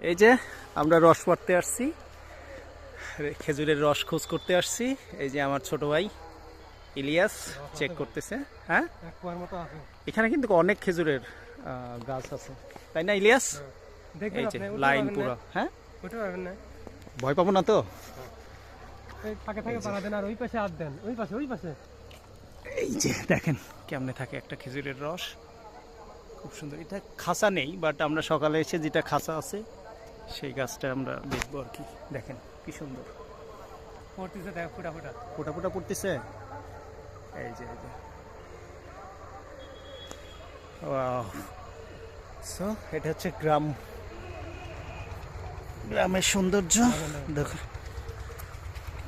এই যে আমরা রস পড়তে আসছি, খেজুরের রস খোঁজ করতে আসছি। এই যে আমার ছোট ভাই ইলিয়াস চেক করতেছে। হ্যাঁ, এখানে কিন্তু অনেক খেজুরের গাছ আছে, তাই না ইলিয়াস? এই যে লাইন পুরো। হ্যাঁ, ভয় পাবো না তো? এই যে দেখেন কেমনে থাকে একটা খেজুরের রস, খুব সুন্দর। এটা খাসা নেই, বাট আমরা সকালে এসে যেটা খাসা আছে সেই গাছটা আমরা দেখবো আর কি। দেখেন কি সুন্দর পড়তেছে, দেখ ফোটা ফোটা ফোটা ফোটা পড়তেছে। এই যে ওয়াও। সো এটা হচ্ছে গ্রামের সৌন্দর্য। দেখো,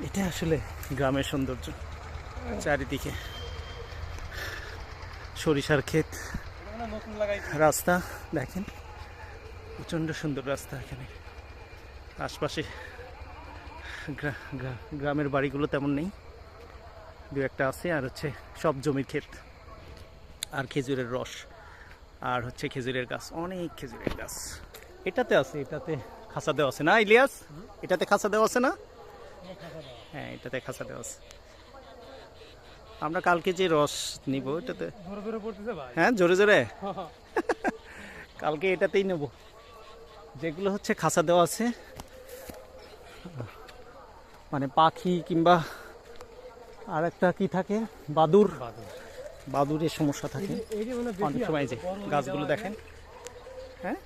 এটা আসলে গ্রামের সৌন্দর্য। চারিদিকে সরিষার ক্ষেত, রাস্তা দেখেন, প্রচণ্ড সুন্দর রাস্তা। এখানে আশপাশে গ্রামের বাড়িগুলো তেমন নেই, দু একটা আছে। আর হচ্ছে সব জমির ক্ষেত, আর খেজুরের রস, আর হচ্ছে খেজুরের গাছ, অনেক খেজুরের গাছ। এটাতে আছে, এটাতে খাঁচা দেওয়া আছে না ইলিয়াস? এটাতে খাঁচা দেওয়া আছে না? হ্যাঁ, এটাতে খাঁচা দেওয়া আছে। আমরা কালকে যে রস নিব এটাতে, হ্যাঁ জোরে জোরে কালকে এটাতেই নেব, যেগুলো হচ্ছে খাঁচা দেওয়া আছে। মানে পাখি কিংবা আর একটা কি থাকে, বাদুরের সমস্যা থাকে অনেক সময়। যে গাছগুলো দেখেন, হ্যাঁ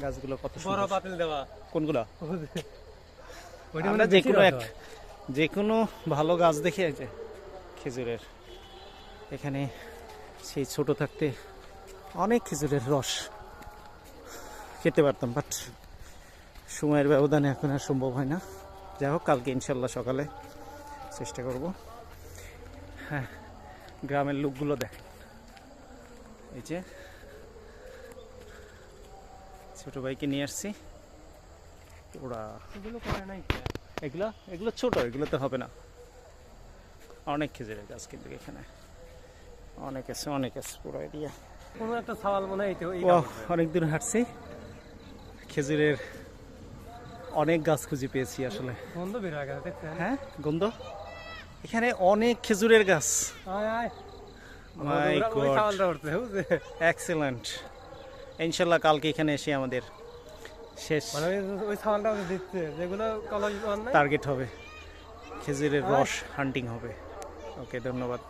গাছগুলো কত সুন্দর। কোনগুলো? আমরা যে কোনো ভালো গাছ দেখে যে খেজুরের, এখানে সেই ছোট থাকতে অনেক খেজুরের রস খেতে পারতাম, বাট সময়ের ব্যবধানে এখন আর সম্ভব হয় না। যাই হোক, কালকে ইনশাল্লাহ সকালে চেষ্টা করব। হ্যাঁ, গ্রামের লোকগুলো দেখেন, এই যে ছোট ভাইকে নিয়ে আসছি। ওরা এগুলো ছোট, এগুলো তো হবে না। অনেক খেজুরের গাছ কিন্তু এখানে অনেক আছে পুরো এরিয়া। কোনো একটা সওয়াল মনে হয় অনেক দূর হাঁটছি, খেজুরের অনেক গাছ খুঁজে পেয়েছি আসলে। গন্ধ বের হয়ে গেছে, দেখছেন? হ্যাঁ, গন্ধ। এখানে অনেক খেজুরের গাছ। মাই গড, এক্সেলেন্ট। ইনশাল্লাহ কালকে এখানে এসে আমাদের শেষ ওই সাওয়ালটা দিচ্ছে, যেগুলো টার্গেট হবে, খেজুরের রস হান্টিং হবে। ওকে, ধন্যবাদ।